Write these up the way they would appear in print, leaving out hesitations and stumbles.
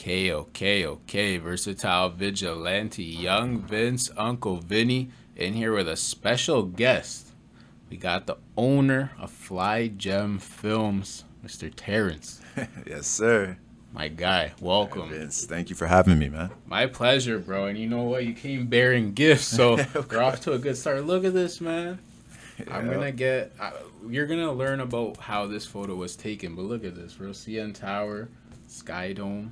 Okay. Versatile Vigilante, Young Vince, Uncle Vinny, in here with a special guest. We got the owner of Flygem Films, Mr. Terence. Yes, sir. My guy, Hey, welcome. Vince, thank you for having me, man. My pleasure, bro. And you know what? You came bearing gifts, so we're off to a good start. Look at this, man. I'm Yeah. gonna get. You're gonna learn about how this photo was taken, but look at this, bro. CN Tower, Sky Dome,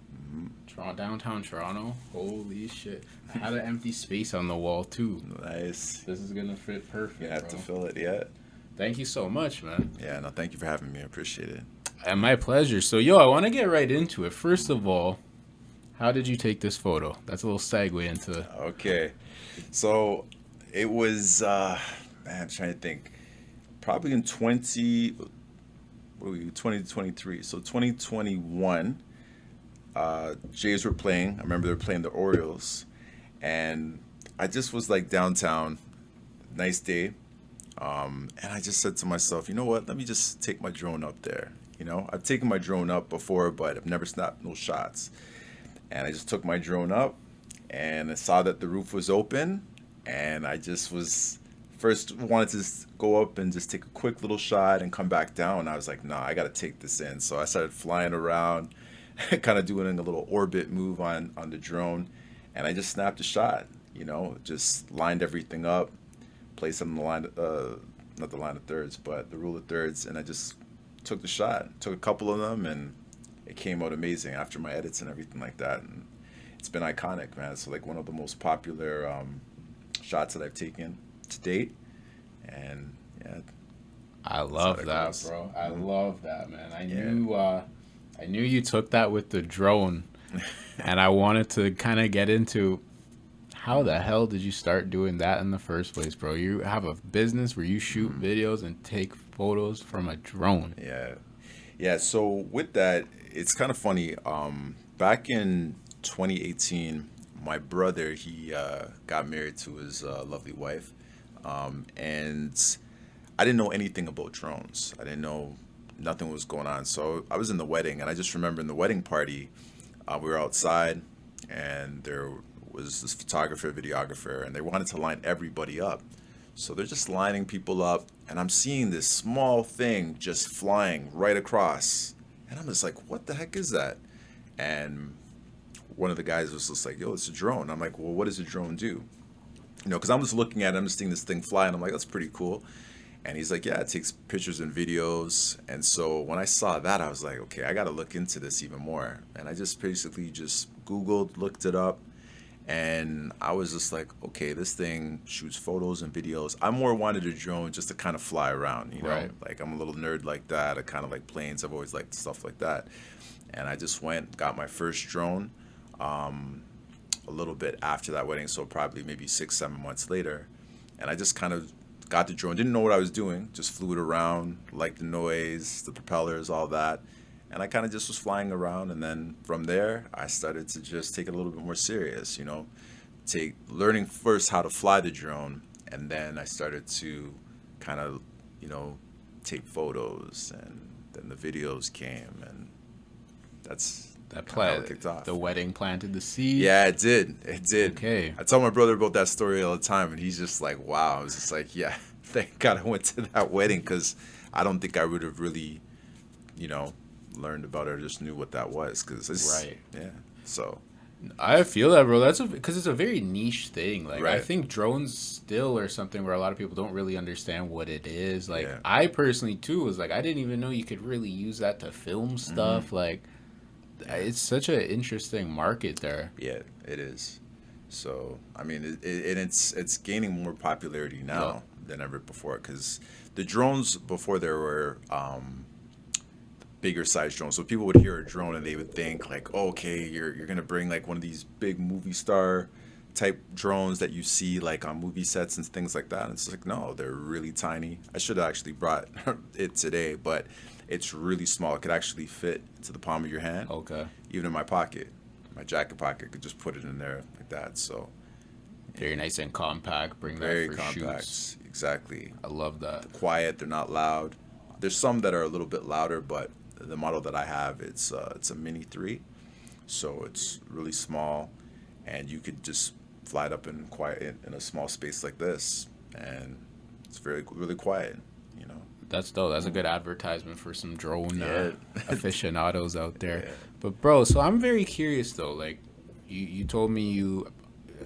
Toronto, downtown Toronto. Holy shit! I had an empty space on the wall too. Nice. This is gonna fit perfect, You have bro. to fill it yet? Thank you so much, man. Yeah, no, thank you for having me. I appreciate it. And my pleasure. So, yo, I want to get right into it. First of all, how did you take this photo? That's a little segue into. Okay. So it was, man, I'm trying to think. Probably in 2023. So 2021, Jays were playing. I remember they were playing the Orioles. And I just was like downtown, nice day. And I just said to myself, you know what? Let me just take my drone up there. I've taken my drone up before, but I've never snapped no shots. And I just took my drone up and I saw that the roof was open. And I just was first wanted to go up and just take a quick little shot and come back down. I was like, nah, I got to take this in. So I started flying around, kind of doing a little orbit move on the drone. And I just snapped a shot, just lined everything up, placed it on the line, not the line of thirds, but the rule of thirds. And I just took the shot, took a couple of them, and it came out amazing after my edits and everything like that. And it's been iconic, man. It's like one of the most popular shots that I've taken to date. And yeah, I that's how love that that, goes. bro. I love that, man. Yeah. I knew you took that with the drone, and I wanted to kind of get into how the hell did you start doing that in the first place, bro? You have a business where you shoot videos and take photos from a drone. Yeah. Yeah. So with that, it's kind of funny. Back in 2018, my brother, he got married to his lovely wife. And I didn't know anything about drones. I didn't know nothing was going on. So I was in the wedding, and I just remember in the wedding party, we were outside, and there was this photographer, videographer, and they wanted to line everybody up. So they're just lining people up, and I'm seeing this small thing just flying right across. And I'm just like, what the heck is that? And one of the guys was just like, yo, it's a drone. I'm like, well, what does a drone do? Because I'm just looking at it, I'm just seeing this thing fly, and I'm like, that's pretty cool. And he's like, yeah, it takes pictures and videos. And so when I saw that, I was like, okay, I got to look into this even more. And I just basically just Googled, looked it up, and I was just like, okay, this thing shoots photos and videos. I more wanted a drone just to kind of fly around, Right. Like I'm a little nerd like that. I kind of like planes. I've always liked stuff like that. And I just went, got my first drone a little bit after that wedding, so probably maybe 6, 7 months later. And I just kind of got the drone, didn't know what I was doing, just flew it around, liked the noise, the propellers, all that. And I kind of just was flying around. And then from there, I started to just take it a little bit more serious, take learning first how to fly the drone. And then I started to kind of, you know, take photos. And then the videos came. And that's That kind of how it kicked off. the wedding planted the seed. Yeah, it did. It did. Okay. I tell my brother about that story all the time, and he's just like, wow. I was just like, yeah, thank God I went to that wedding, because I don't think I would have really, you know, learned about it or just knew what that was, because it's, Right. yeah. So, I feel that, bro. That's because it's a very niche thing. Like, I right. think drones still are something where a lot of people don't really understand what it is. Like, Yeah. I personally too was like, I didn't even know you could really use that to film stuff. Like, it's such an interesting market there. Yeah, it is. So, I mean, it's gaining more popularity Yeah. now than ever before, because the drones before there were bigger size drones. So people would hear a drone and they would think like, oh, okay, you're gonna bring like one of these big movie star type drones that you see like on movie sets and things like that. And it's like, no, they're really tiny. I should have actually brought it today, but it's really small. It could actually fit to the palm of your hand, Okay. even in my pocket, my jacket pocket. I could just put it in there like that. So Very nice and compact. Bring very that for compact. shoots. Exactly. I love that. Quiet. They're not loud. There's some that are a little bit louder, but the model that I have, it's a Mini 3. So it's really small, and you could just fly it up in quiet in a small space like this, and it's very really quiet. You know. That's dope. That's a good advertisement for some drone Yeah. aficionados out there. Yeah. But bro, so I'm very curious though. Like, you told me you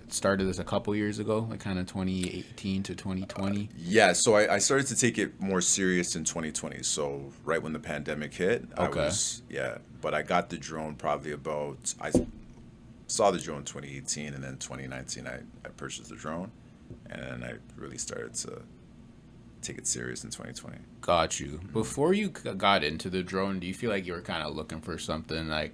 started this a couple years ago, like kind of 2018 to 2020. Yeah, so I started to take it more serious in 2020. So right when the pandemic hit, Okay. but I got the drone probably about, I saw the drone 2018, and then 2019 I purchased the drone, and then I really started to take it serious in 2020. Got you. Before you got into the drone, do you feel like you were kind of looking for something like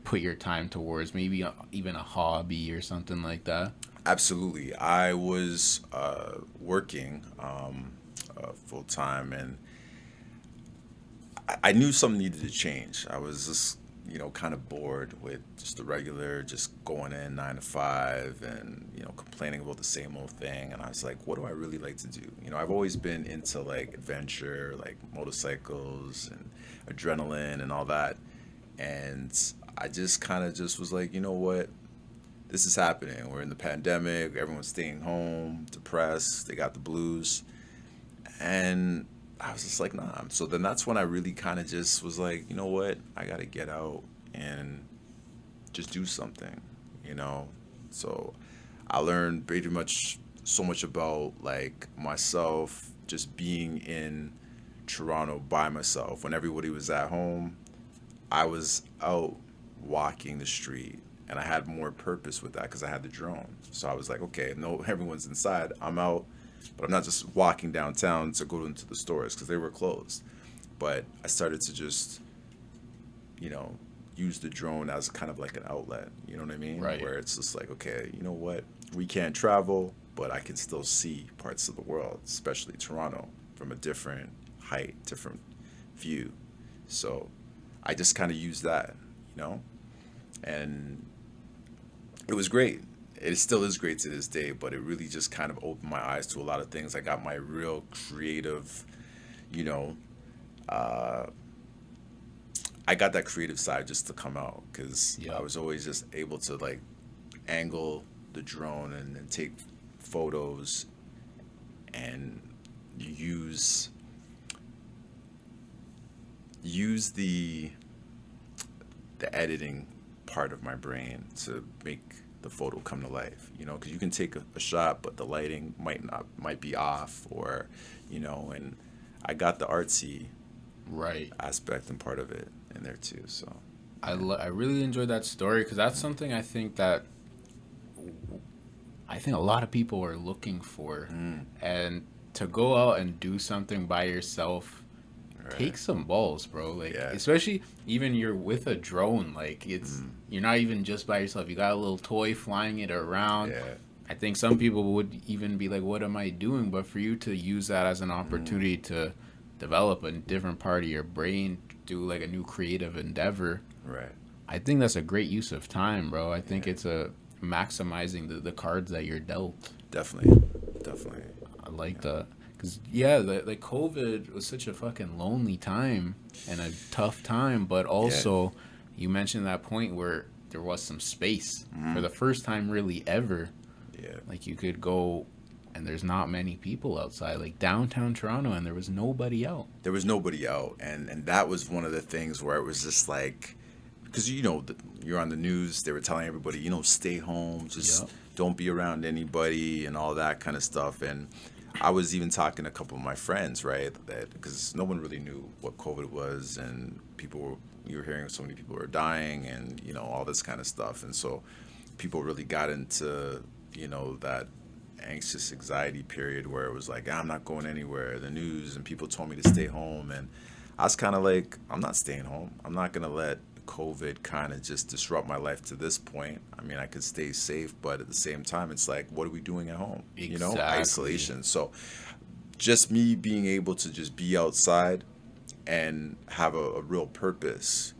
put your time towards, maybe even a hobby or something like that? Absolutely. I was working full time, and I knew something needed to change. I was just, kind of bored with just the regular, just going in 9 to 5, and complaining about the same old thing. And I was like, what do I really like to do? I've always been into like adventure, like motorcycles and adrenaline and all that. And I just kind of just was like, you know what? This is happening. We're in the pandemic. Everyone's staying home, depressed. They got the blues. And I was just like, nah. So then that's when I really kind of just was like, you know what? I got to get out and just do something, you know? So I learned pretty much so much about like myself just being in Toronto by myself. When everybody was at home, I was out walking the street, and I had more purpose with that because I had the drone. So I was like, okay, no, everyone's inside. I'm out, but I'm not just walking downtown to go into the stores because they were closed. But I started to just, you know, use the drone as kind of like an outlet. You know what I mean? Right. Where it's just like, okay, you know what? We can't travel, but I can still see parts of the world, especially Toronto, from a different height, different view. So I just kind of used that, you know, and it was great. It still is great to this day, but it really just kind of opened my eyes to a lot of things. I got my real creative, you know, uh, I got that creative side just to come out because I Yep. was always just able to like angle the drone and take photos and use use the editing part of my brain to make the photo come to life, you know, because you can take a shot but the lighting might be off, or and I got the artsy Right. aspect and part of it in there too. So I really enjoyed that story because that's something I think a lot of people are looking for, mm, and to go out and do something by yourself right. take some balls, bro. Like, Yeah. especially even you're with a drone, like mm, you're not even just by yourself. You got a little toy flying it around. yeah. I think some people would even be like, "What am I doing?" But for you to use that as an mm, opportunity to develop a different part of your brain, do like a new creative endeavor, right. I think that's a great use of time, bro. I think Yeah. it's a maximizing the cards that you're dealt. Definitely. Definitely. I like Yeah. that. Because, yeah, like COVID was such a fucking lonely time and a tough time, but Yeah. also you mentioned that point where there was some space for mm, the first time really ever. yeah. Like you could go and there's not many people outside, like downtown Toronto, and there was nobody out. There was nobody out, and that was one of the things where it was just like, because you're on the news, they were telling everybody, stay home, just Yep. don't be around anybody and all that kind of stuff. And I was even talking to a couple of my friends, right, that because no one really knew what COVID was, and you were hearing so many people were dying, and all this kind of stuff. And so people really got into that anxious anxiety period where it was like, I'm not going anywhere, the news, and people told me to stay home. And I was kind of like, I'm not staying home. I'm not going to let COVID kind of just disrupt my life to this point. I mean, I could stay safe, but at the same time, it's like, what are we doing at home? Exactly. Isolation. So just me being able to just be outside and have a real purpose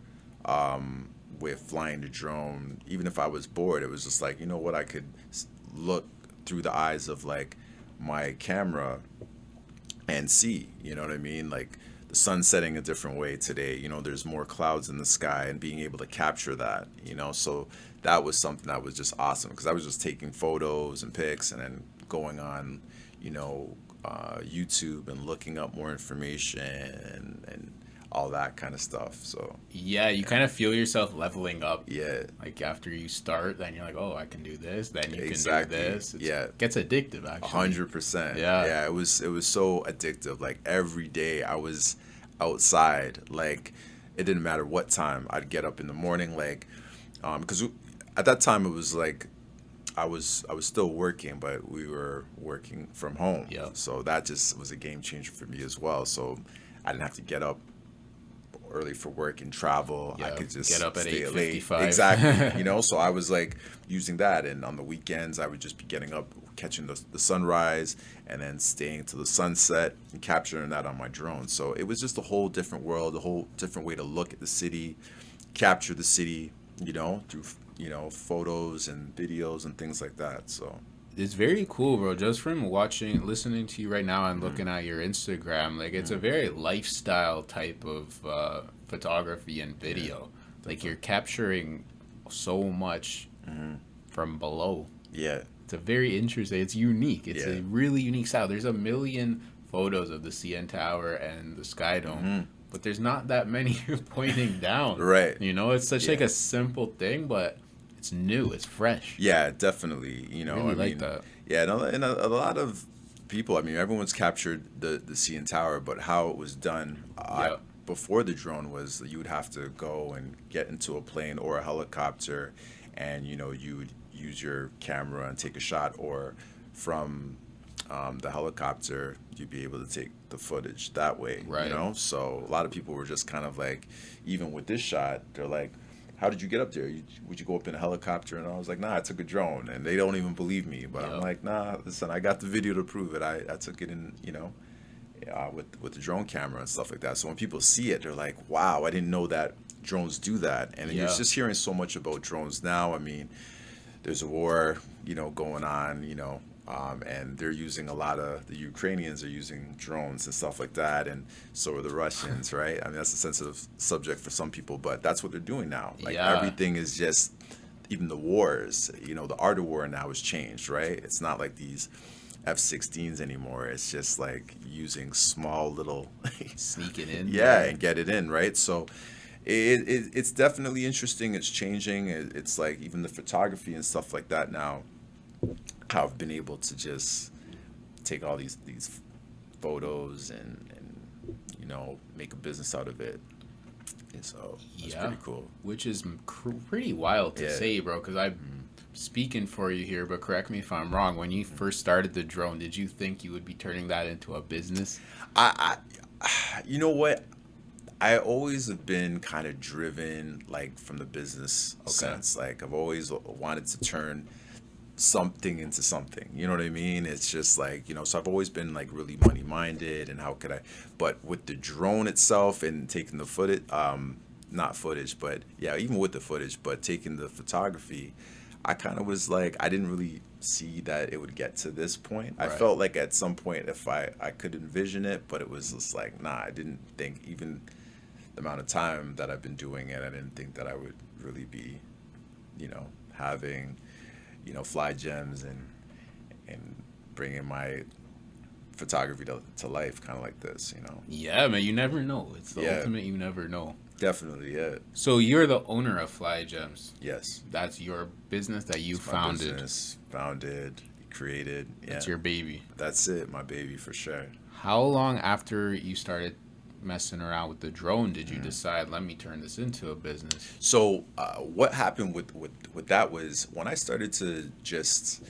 with flying the drone. Even if I was bored, it was just like, you know what, I could look through the eyes of like my camera and see, you know what I mean? Like the sun setting a different way today. There's more clouds in the sky, and being able to capture that. So that was something that was just awesome, because I was just taking photos and pics and then going on, YouTube and looking up more information and all that kind of stuff. So Yeah, you kind of feel yourself leveling up. yeah, Like after you start, then you're like, oh, I can do this. Then you exactly. can do this. Yeah, Gets addictive actually. 100%. Yeah. Yeah, it was so addictive. Like every day I was outside. Like it didn't matter what time. I'd get up in the morning, like, because at that time it was like I was still working, but we were working from home. Yeah. So that just was a game changer for me as well. So I didn't have to get up early for work and travel. I Yeah, could just get up at stay late. 8:55. Exactly. So I was like using that, and on the weekends I would just be getting up, catching the sunrise, and then staying to the sunset and capturing that on my drone. So it was just a whole different world, a whole different way to look at the city, capture the city, through photos and videos and things like that. So It's very cool, bro. Just from listening to you right now and looking at your Instagram, like it's a very lifestyle type of photography and video. Like you're capturing so much from below. yeah, It's a very interesting. It's unique. It's Yeah. a really unique style. There's a million photos of the CN Tower and the Sky Dome, but there's not that many pointing down. Right. It's such like Yeah. a simple thing, but it's new. It's fresh. yeah, definitely. Really like that. Yeah, and a lot of people. I mean, everyone's captured the CN Tower, but how it was done Yeah. before the drone was you would have to go and get into a plane or a helicopter, and you would use your camera and take a shot, or from the helicopter you'd be able to take the footage that way. Right. So a lot of people were just kind of like, even with this shot, they're like, how did you get up there? Would you go up in a helicopter? And I was like, nah, I took a drone. And they don't even believe me. But I'm Yep. like, nah, listen, I got the video to prove it. I took it in, with the drone camera and stuff like that. So when people see it, they're like, wow, I didn't know that drones do that. And you're Yeah. just hearing so much about drones now. I mean, there's a war, going on, and they're using the Ukrainians are using drones and stuff like that, and so are the Russians, right? I mean, that's a sensitive subject for some people, but that's what they're doing now. Like Yeah. everything is just, even the wars, the art of war now has changed, right? It's not like these F-16s anymore. It's just like using small little, Sneaking in. yeah, and get it in, right? So it's definitely interesting. It's changing. It's like even the photography and stuff like that now, how I've been able to just take all these photos and make a business out of it. And so it's Yeah. pretty cool. Which is pretty wild to Yeah. say, bro, because I'm speaking for you here, but correct me if I'm wrong. When you first started the drone, did you think you would be turning that into a business? You know what? I always have been kind of driven, like, from the business sense. Like, I've always wanted to turn something into something. You know what I mean? It's just like, so I've always been like really money minded, and how could I, but with the drone itself and taking the footage, not footage, but yeah, even with the footage, but taking the photography, I kind of was like, I didn't really see that it would get to this point. I Right. felt like at some point if I could envision it, but it was just like, nah, I didn't think, even the amount of time that I've been doing it, I didn't think that I would really be, having, Flygems and bringing my photography to life, kind of like this. Yeah, man, you never know. It's the Yeah. ultimate you never know. Definitely, yeah. So you're the owner of Flygems. Yes. That's your business that you It's my founded. business, founded, created. Yeah. That's your baby. That's it, my baby, for sure. How long after you started messing around with the drone did you decide, let me turn this into a business? So what happened with that was when I started to just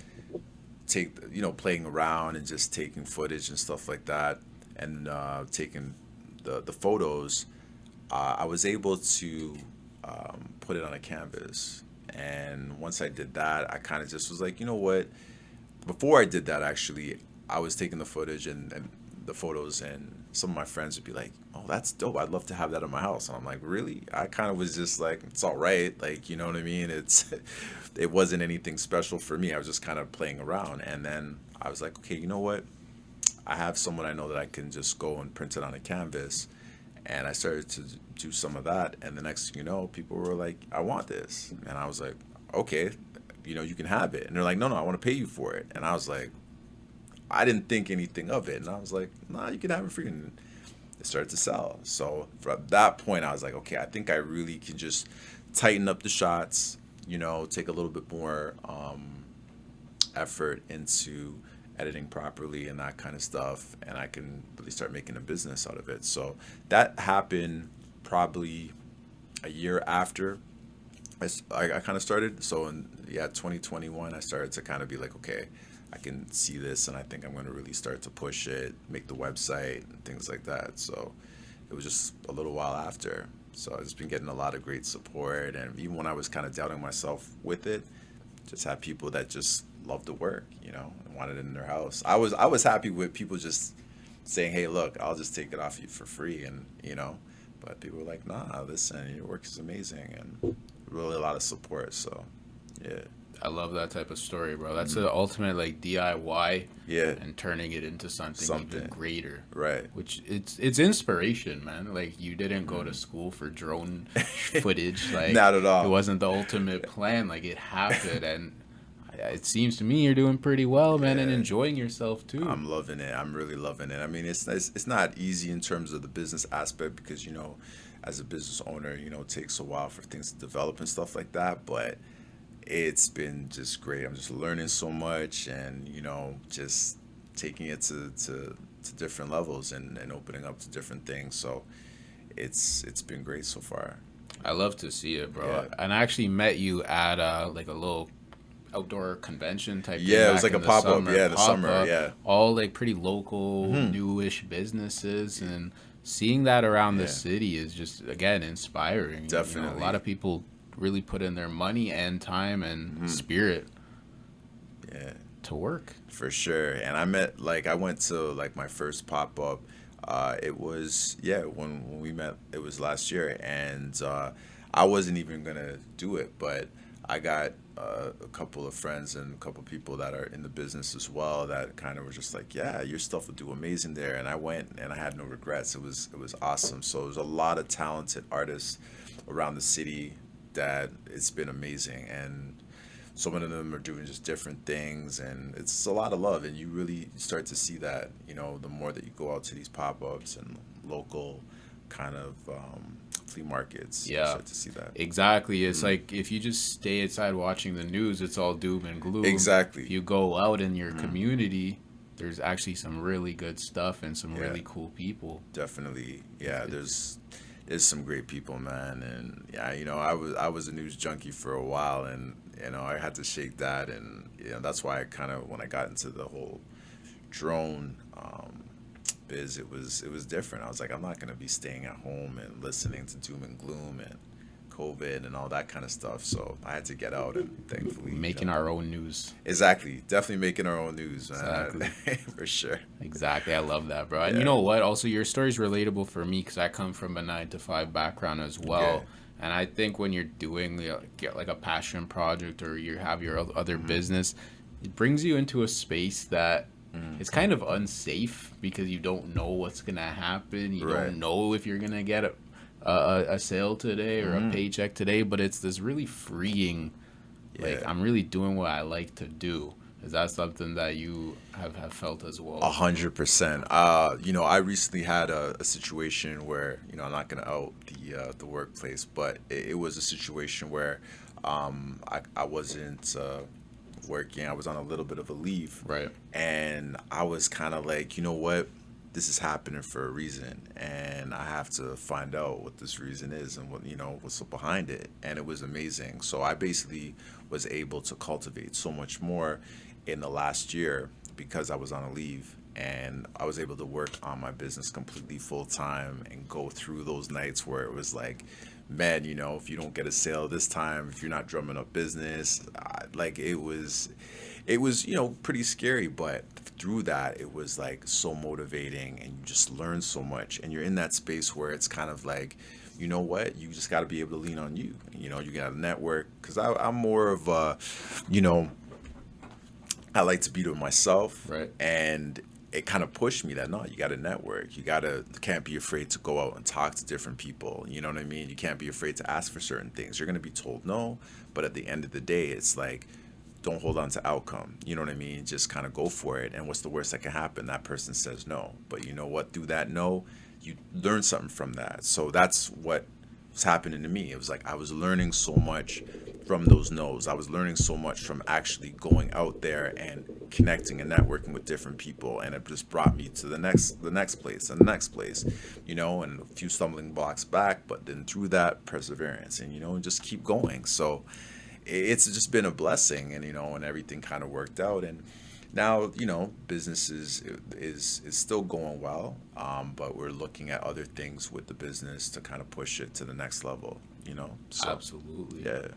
take, playing around and just taking footage and stuff like that, and taking the photos, I was able to put it on a canvas. And once I did that, I kind of just was like, you know what? Before I did that, actually, I was taking the footage and the photos, and some of my friends would be like, oh, that's dope. I'd love to have that in my house. And I'm like, really? I kind of was just like, it's all right. Like, you know what I mean? It wasn't anything special for me. I was just kind of playing around. And then I was like, okay, you know what? I have someone I know that I can just go and print it on a canvas. And I started to do some of that, and the next thing you know, people were like, "I want this," and I was like, "Okay, you can have it." And they're like, "No, no, I want to pay you for it." And I was like, I didn't think anything of it, and I was like, "Nah, you can have it free." And it started to sell. So from that point, I was like, "Okay, I think I really can just tighten up the shots. Take a little bit more effort into editing properly and that kind of stuff, and I can really start making a business out of it." So that happened probably a year after I kind of started. So in 2021, I started to kind of be like, okay, I can see this, and I think I'm going to really start to push it, make the website and things like that. So it was just a little while after. So I've just been getting a lot of great support, and even when I was kind of doubting myself with it, just had people that just loved the work, and wanted it in their house. I was happy with people just saying, "Hey, look, I'll just take it off you for free," and but people were like, "Nah, listen, your work is amazing," and really a lot of support. So, yeah, I love that type of story, bro. That's the ultimate like DIY, yeah, and turning it into something even greater. right, Which it's inspiration, man. Like you didn't go to school for drone footage. Like not at all. it wasn't the ultimate plan. Like it happened, and it seems to me you're doing pretty well, man, and Yeah. enjoying yourself too. I'm loving it. I'm really loving it. I mean, it's not easy in terms of the business aspect because as a business owner, it takes a while for things to develop and stuff like that. But it's been just great. I'm just learning so much, and just taking it to different levels and opening up to different things. So it's been great so far. I love to see it, bro. Yeah. And I actually met you at like a little outdoor convention type thing Yeah, it was back like a in the pop up. summer. Yeah, the summer. Pop-up, Yeah. all like pretty local, newish businesses, and seeing that around the Yeah. city is just again inspiring. A Definitely. lot of people really put in their money and time and spirit Yeah. to work. For sure. And I went to like my first pop up. It was, when we met, it was last year. And I wasn't even going to do it, but I got a couple of friends and a couple of people that are in the business as well that kind of were just like, yeah, your stuff will do amazing there. And I went and I had no regrets. It was awesome. So there's a lot of talented artists around the city that it's been amazing. And so many of them are doing just different things, and it's a lot of love, and you really start to see that the more that you go out to these pop-ups and local kind of flea markets, you Yeah, start to see that. exactly. It's like if you just stay inside watching the news, it's all doom and gloom. Exactly. If you go out in your community, there's actually some really good stuff and some Yeah. really cool people. Definitely, yeah, there's some great people, man. And yeah, I was a news junkie for a while, and I had to shake that. And that's why I kind of, when I got into the whole drone biz, it was different. I was like, I'm not gonna be staying at home and listening to doom and gloom and COVID and all that kind of stuff. So I had to get out, and thankfully Making our own news. exactly, definitely making our own news, man. Exactly. For sure. Exactly. I love that, bro. And Yeah. you know what? Also, your story's relatable for me because I come from a 9 to 5 background as well. Okay. And I think when you're doing get like a passion project or you have your other business, it brings you into a space that it's kind of unsafe because you don't know what's gonna happen. You Right. don't know if you're gonna get a sale today or a paycheck today. But it's this really freeing. Like Yeah. I'm really doing what I like to do. Is that something that you have felt as well? 100%. I recently had a situation where, I'm not gonna out the workplace, but it was a situation where I wasn't working. I was on a little bit of a leave, Right. and I was kind of like, you know what, this is happening for a reason, and I have to find out what this reason is and what's behind it. And it was amazing. So I basically was able to cultivate so much more in the last year because I was on a leave, and I was able to work on my business completely full time and go through those nights where it was like, man, if you don't get a sale this time, if you're not drumming up business, like it was pretty scary. But through that, it was like so motivating, and you just learn so much, and you're in that space where it's kind of like, you know what, you just got to be able to lean on you. You got a network, because I'm more of a, I like to be to myself, Right. and it kind of pushed me that no, you got to network. Can't be afraid to go out and talk to different people. You know what I mean? You can't be afraid to ask for certain things. You're going to be told no, but at the end of the day, it's like, don't hold on to outcome. You know what I mean? Just kind of go for it. And what's the worst that can happen? That person says no. But you know what? Through that no, you learn something from that. So that's what was happening to me. It was like I was learning so much from those no's. I was learning so much from actually going out there and connecting and networking with different people, and it just brought me to the next place and the next place, and a few stumbling blocks back, but then through that perseverance and and just keep going. So it's just been a blessing, and everything kind of worked out, and now business is still going well, but we're looking at other things with the business to kind of push it to the next level. So Absolutely. yeah.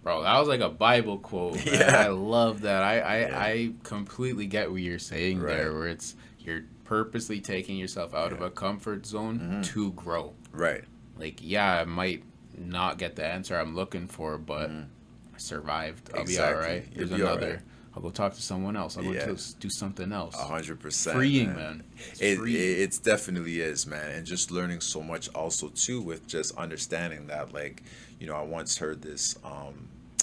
Bro, that was like a Bible quote, man. Yeah. I love that. Yeah. I completely get what you're saying Right. there, where it's you're purposely taking yourself out of a comfort zone to grow. Right. Like, yeah, I might not get the answer I'm looking for, but I survived. I'll be all Exactly. right. You'll There's be all another. right. I'll go talk to someone else. I'll go Yeah. do something else. 100%. Freeing, man. It's freeing. It definitely is, man, and just learning so much also too with just understanding that, like, I once heard this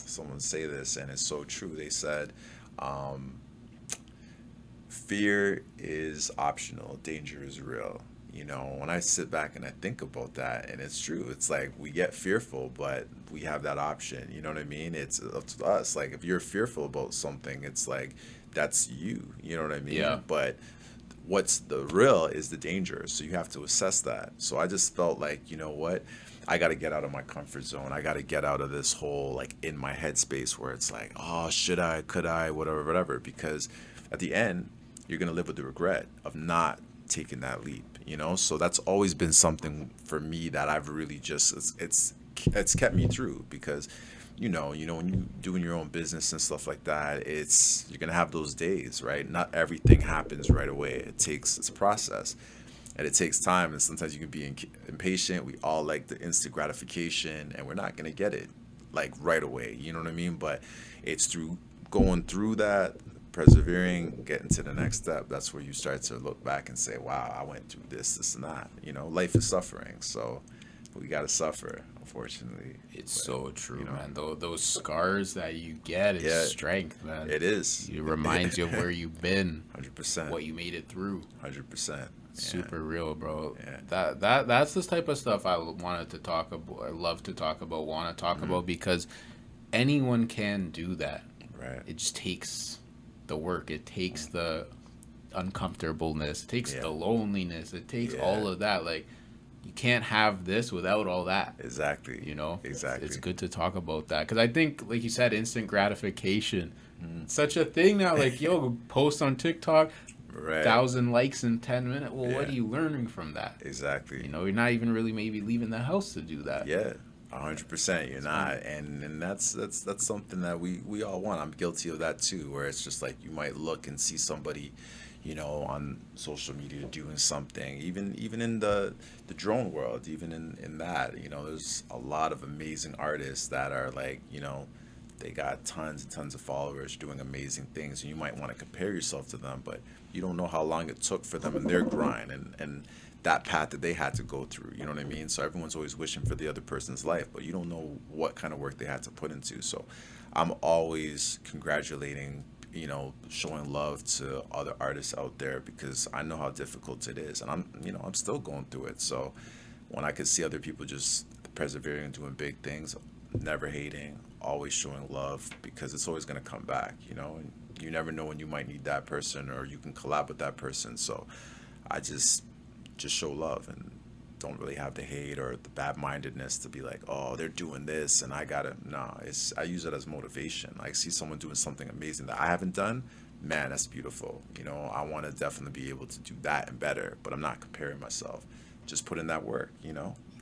someone say this, and it's so true. They said, fear is optional, danger is real. When I sit back and I think about that, and it's true, it's like we get fearful, but we have that option. You know what I mean? It's up to us. Like, if you're fearful about something, it's like that's you. You know what I mean? Yeah. But what's the real is the danger. So you have to assess that. So I just felt like, you know what? I got to get out of my comfort zone. I got to get out of this whole, like, in my headspace where it's like, oh, should I, could I, whatever. Because at the end, you're going to live with the regret of not taking that leap, So that's always been something for me that I've really just, it's kept me through, because when you doing your own business and stuff like that, you're gonna have those days, right? Not everything happens right away. It's a process, and it takes time, and sometimes you can be impatient. We all like the instant gratification, and we're not gonna get it like right away. You know what I mean? But it's through going through that, persevering, getting to the next step. That's where you start to look back and say, "Wow, I went through this, and that." Life is suffering, so we gotta suffer, unfortunately. It's But, so true, man. Those scars that you get is Yeah. strength, man. It is. It reminds you of where you've been, 100%. what you made it through. 100%. Super real, bro. Yeah. That's the type of stuff I wanted to talk about. I love to talk about, want to talk about, because anyone can do that. Right. It just takes the work. It takes the uncomfortableness. It takes Yeah. the loneliness. It takes Yeah. all of that. Like, you can't have this without all that. Exactly. Exactly. It's good to talk about that, because I think, like you said, instant gratification, it's such a thing now. Like, yo, post on TikTok, Right. 1,000 likes in 10 minutes. Well, what Yeah. are you learning from that? Exactly. You're not even really maybe leaving the house to do that. Yeah. 100%. You're not, and that's something that we all want. I'm guilty of that too, where it's just like you might look and see somebody, on social media doing something, even in the drone world, even in that, there's a lot of amazing artists that are like, they got tons and tons of followers doing amazing things, and you might want to compare yourself to them, but you don't know how long it took for them in their grind and that path that they had to go through. You know what I mean? So everyone's always wishing for the other person's life, but you don't know what kind of work they had to put into. So I'm always congratulating, showing love to other artists out there, because I know how difficult it is, and I'm still going through it. So when I could see other people just persevering and doing big things, never hating, always showing love, because it's always going to come back, and you never know when you might need that person, or you can collab with that person. So I just show love, and don't really have the hate or the bad-mindedness to be like, oh, they're doing this and I gotta. No, I use it as motivation. Like, see someone doing something amazing that I haven't done, man, that's beautiful. I want to definitely be able to do that and better, but I'm not comparing myself. Just put in that work.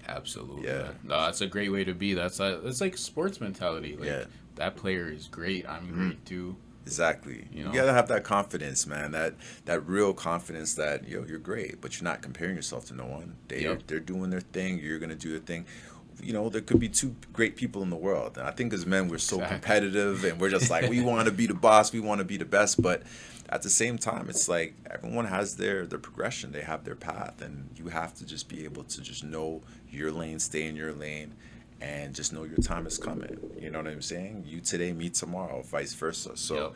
Absolutely. Yeah. Man. No, that's a great way to be. That's like sports mentality. Like, Yeah. that player is great. I'm great too. Exactly. You You know? gotta have that confidence, man. That real confidence that you're great, but you're not comparing yourself to no one. They're doing their thing. You're gonna do your thing. there could be two great people in the world. And I think as men, we're so Exactly. competitive, and we're just like, we want to be the boss, we want to be the best. But at the same time, it's like everyone has their progression, they have their path, and you have to just be able to just know your lane, stay in your lane, and just know your time is coming. You know what I'm saying? You today, me tomorrow, vice versa. So Yep.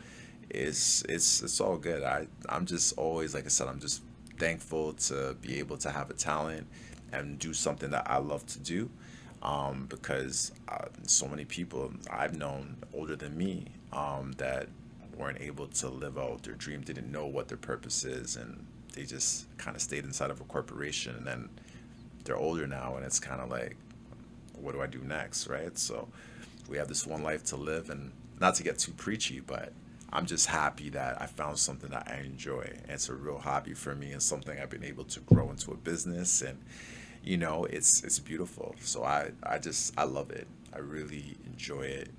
it's all good. I'm just always, like I said, I'm just thankful to be able to have a talent and do something that I love to do. Because so many people I've known older than me, that weren't able to live out their dream, didn't know what their purpose is, and they just kind of stayed inside of a corporation. And then they're older now, and it's kind of like, what do I do next, right? So we have this one life to live, and not to get too preachy, but I'm just happy that I found something that I enjoy. And it's a real hobby for me, and something I've been able to grow into a business, and it's beautiful. So I love it. I really enjoy it.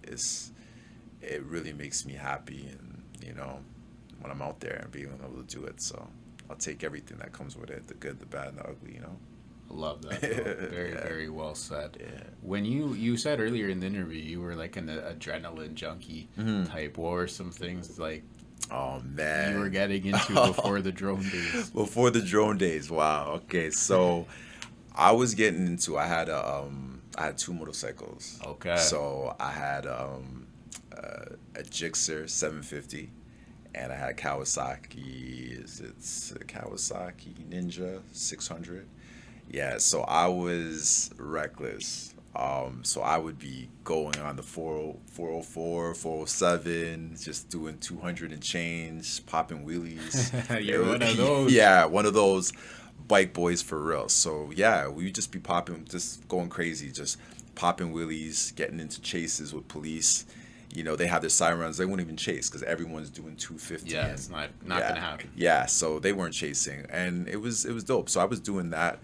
It really makes me happy, and when I'm out there and being able to do it. So I'll take everything that comes with it, the good, the bad, and the ugly. I love that, bro. Very, Yeah. very well said. Yeah. When you said earlier in the interview you were like an adrenaline junkie type, what were some things like Oh you were man. getting into before the drone days? Before the drone days. Wow. Okay. So I was getting into. I had two motorcycles. Okay. So I had a Gixxer 750, and I had a Kawasaki. It's a Kawasaki Ninja 600. Yeah. So I was reckless. So I would be going on the 404, 407, just doing 200 and change, popping wheelies. You're one of those. Yeah, one of those bike boys for real. So yeah, we would just be popping, just going crazy, just popping wheelies, getting into chases with police. They have their sirens. They won't even chase because everyone's doing 250. Yeah, and it's not yeah, gonna happen. yeah. So they weren't chasing, and it was dope. So I was doing that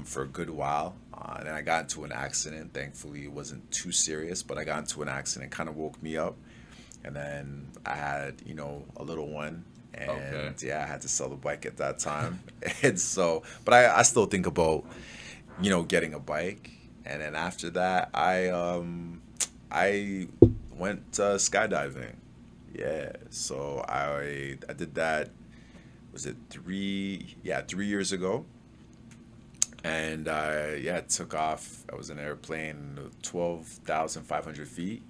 for a good while, and then I got into an accident. Thankfully, it wasn't too serious, but I got into an accident, kind of woke me up, and then I had a little one. And Okay. yeah, I had to sell the bike at that time. And so, but I still think about, getting a bike. And then after that, I went skydiving. Yeah, so I did that. Was it 3 years ago? And I took off. I was in an airplane, 12,500 feet,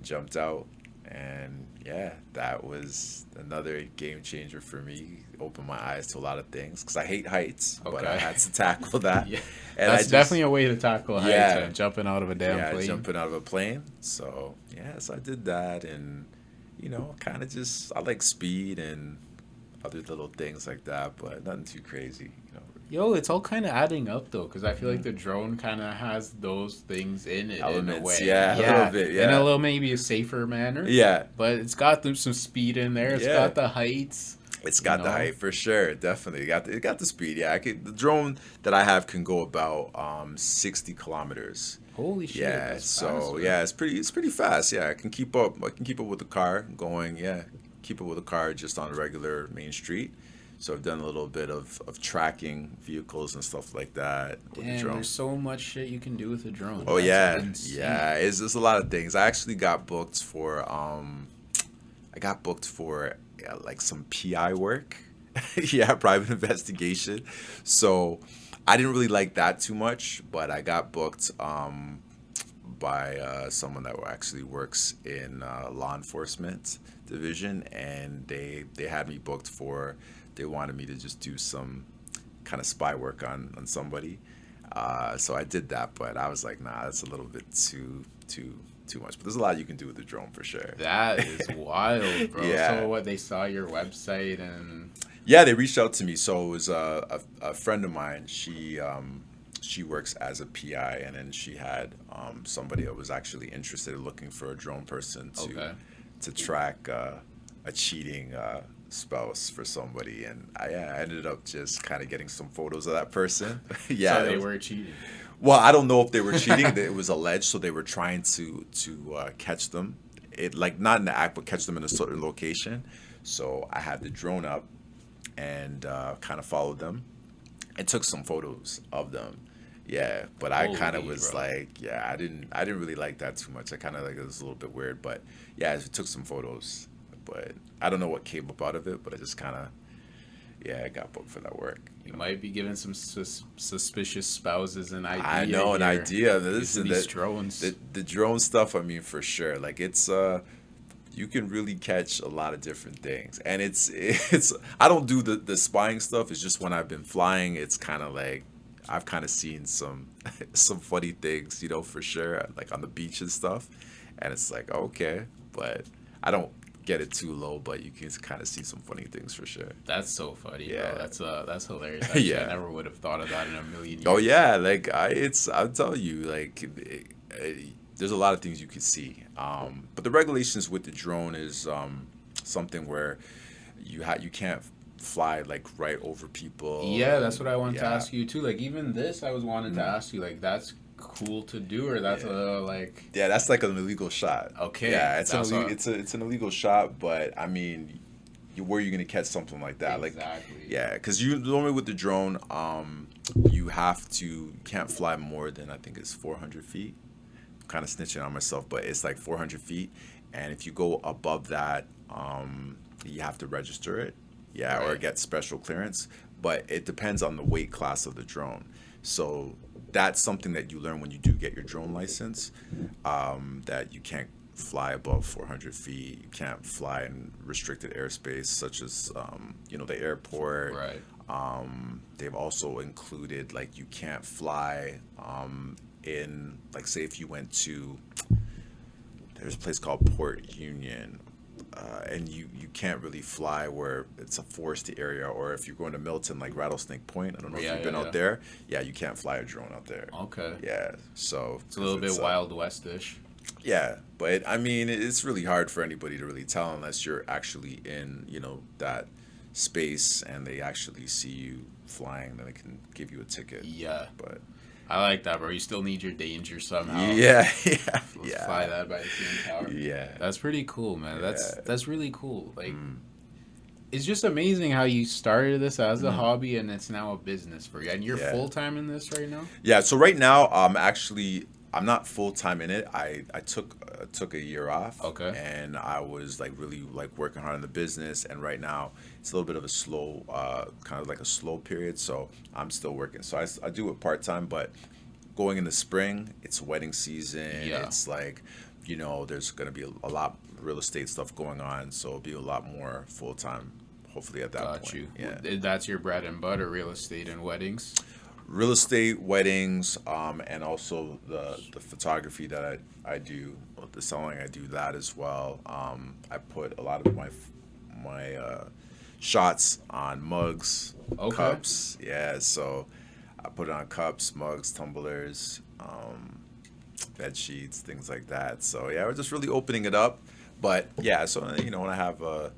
jumped out, and yeah, that was another game changer for me. Opened my eyes to a lot of things because I hate heights, but I Okay. had to tackle that. Yeah, And that's definitely a way to tackle heights, Yeah. and jumping out of a damn yeah, plane. jumping out of a plane. So yeah, so I did that, and kind of just I like speed and other little things like that, but nothing too crazy. Yo, it's all kind of adding up though, because I feel like the drone kind of has those things in it in a Elements, way. yeah, a little bit, In yeah. a little maybe a safer manner. Yeah, But it's got some speed in there. It's Yeah. got the heights. it's got the know? height for sure. Definitely, it got the speed. Yeah, the drone that I have can go about 60 kilometers. Holy shit. Yeah, that's so fast, man. yeah, it's pretty fast. Yeah, I can keep up. I can keep up with the car going. Yeah, keep up with the car just on a regular main street. So I've done a little bit of tracking vehicles and stuff like that with the Damn, drone. there's so much shit you can do with a drone. Oh That's yeah, insane. yeah. It's a lot of things. I actually got booked for like some PI work. Yeah, private investigation. So I didn't really like that too much, but I got booked by someone that actually works in law enforcement division, and they had me booked for. They wanted me to just do some kind of spy work on somebody. So I did that, but I was like, nah, that's a little bit too much. But there's a lot you can do with the drone for sure. That is wild, bro. Yeah. So what, they saw your website and Yeah, they reached out to me. So it was a friend of mine. She works as a PI, and then she had somebody that was actually interested in looking for a drone person Okay. to track a cheating spouse for somebody, and I ended up just kind of getting some photos of that person. Yeah, so it they was- were cheating. Well, I don't know if they were cheating. It was alleged, so they were trying to catch them. It like not in the act, but catch them in a certain location. So I had the drone up and kind of followed them and took some photos of them. Yeah, but I kind of Holy, was bro. like, yeah, I didn't really like that too much. I kind of like it was a little bit weird, but yeah, I took some photos, but I don't know what came up out of it, but I just kind of, yeah, I got booked for that work, You might be giving some suspicious spouses an I idea know an here idea. using Listen, these that drones. the drone stuff, I mean, for sure. Like it's you can really catch a lot of different things, and it's I don't do the spying stuff. It's just when I've been flying, it's kind of like I've kind of seen some some funny things, for sure, like on the beach and stuff, and it's like okay, but I don't get it too low, but you can kind of see some funny things for sure. That's so funny, bro. Yeah, That's hilarious. Actually, I yeah. never would have thought of that in a million Oh years. yeah, like I'll tell you, like there's a lot of things you could see. But the regulations with the drone is something where you can't fly like right over people, Yeah, that's what and I wanted to yeah, ask you too. Like even this, I was wanted to mm, ask you. Like that's cool to do, or that's yeah, like yeah. That's like an illegal shot. okay, Yeah, it's an that's a it's an illegal shot, but I mean, where are you gonna catch something like that? Like, exactly. yeah, because you normally with the drone, you can't fly more than I think it's 400 feet. Kind of snitching on myself, but it's like 400 feet, and if you go above that, you have to register it, yeah, or Right. get special clearance. But it depends on the weight class of the drone. So that's something that you learn when you do get your drone license. That you can't fly above 400 feet. You can't fly in restricted airspace, such as the airport. Right. They've also included like you can't fly in like say if you went to there's a place called Port Union, and you can't really fly where it's a forested area, or if you're going to Milton like Rattlesnake Point. I don't know if Yeah, you've yeah, been out yeah. there. Yeah, you can't fly a drone out there. Okay. Yeah, so It's a because little bit it's Wild West-ish. yeah, but I mean it's really hard for anybody to really tell unless you're actually in that space and they actually see you flying, then they can give you a ticket. Yeah. But I like that, bro. You still need your danger somehow. yeah, yeah, Let's yeah, fly that by the same tower. yeah, That's pretty cool, man. yeah. That's really cool. Like Mm, it's just amazing how you started this as a mhm, hobby and it's now a business for you. And you're yeah. full time in this right now? Yeah, so right now, I'm not full time in it. I took a year off, Okay. and I was like really like working hard on the business. And right now, it's a little bit of a slow, kind of like a slow period. So I'm still working. So I do it part time, but going in the spring, it's wedding season. Yeah. It's like, there's gonna be a lot real estate stuff going on. So it'll be a lot more full time. Hopefully at that Got point. you. Yeah. That's your bread and butter, real estate and weddings. Real estate, weddings, and also the photography that I do, well, the selling I do that as well. I put a lot of my shots on mugs, Okay. cups. Yeah, so I put it on cups, mugs, tumblers, bed sheets, things like that. So yeah, we're just really opening it up. But yeah, so when I have a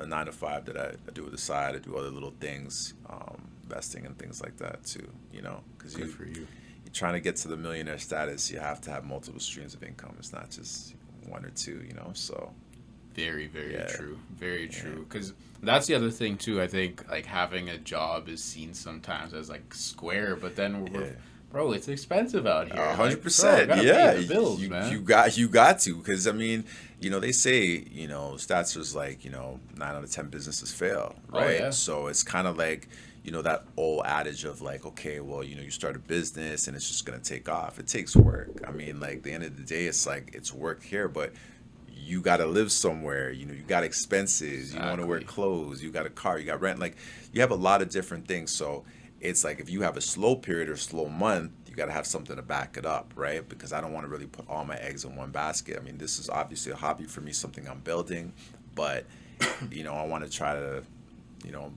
9 to 5 that I do at the side, I do other little things, investing and things like that too. Because Good for you. you're trying to get to the millionaire status, you have to have multiple streams of income. It's not just one or two. So Very, very yeah, true. Very yeah, true. Because that's the other thing too. I think like having a job is seen sometimes as like square, but then yeah. bro, it's expensive out here. A hundred Like, bro, I percent, gotta yeah. pay the bills, You man. you got you got to, because I mean, they say stats is like 9 out of 10 businesses fail, Oh right? yeah, So it's kind of like that old adage of like, okay, well, you start a business and it's just gonna take off. It takes work. I mean, like the end of the day, it's like it's work here, but you got to live somewhere. You got expenses. You want to wear exactly. clothes. You got a car. You got rent. Like you have a lot of different things. So it's like if you have a slow period or slow month, you got to have something to back it up, right? Because I don't want to really put all my eggs in one basket. I mean, this is obviously a hobby for me, something I'm building, but I want to try to,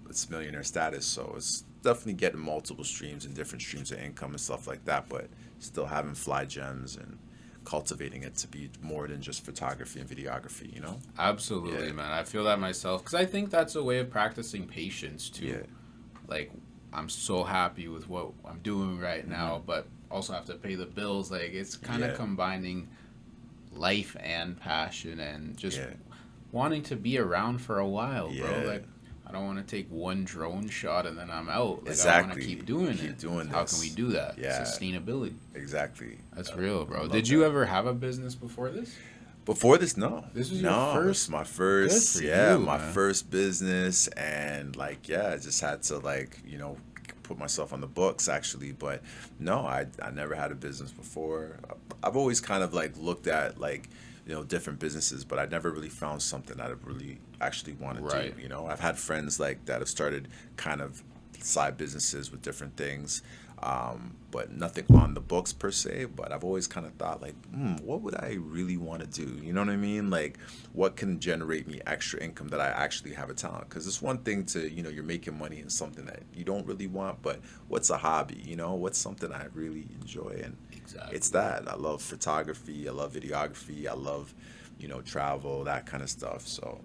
it's millionaire status. So it's definitely getting multiple streams and different streams of income and stuff like that, but still having fly gems and cultivating it to be more than just photography and videography. Absolutely, Yeah, man. I feel that myself because I think that's a way of practicing patience too. yeah, Like, I'm so happy with what I'm doing right hmm, now, but also have to pay the bills. Like, it's kind of yeah, combining life and passion and just yeah, wanting to be around for a while, bro. yeah, Like, I don't want to take one drone shot and then I'm out. Like, Exactly. I want to keep doing it. Doing How this. can we do that? Yeah. Sustainability. Exactly. That's real, bro. love Did you that. ever have a business before this? Before this, no. This was no, your first? This was my first. Good for Yeah, you, my man. first business, and like, yeah, I just had to like, put myself on the books actually. But no, I never had a business before. I've always kind of like looked at like, different businesses, but I never really found something that I really actually want to Right. do. I've had friends like that have started kind of side businesses with different things, but nothing on the books per se. But I've always kind of thought like, what would I really want to do? You know what I mean? Like, what can generate me extra income that I actually have a talent? Because it's one thing to, you're making money in something that you don't really want, but what's a hobby? What's something I really enjoy? And Exactly. it's that. I love photography. I love videography. I love, travel, that kind of stuff. So,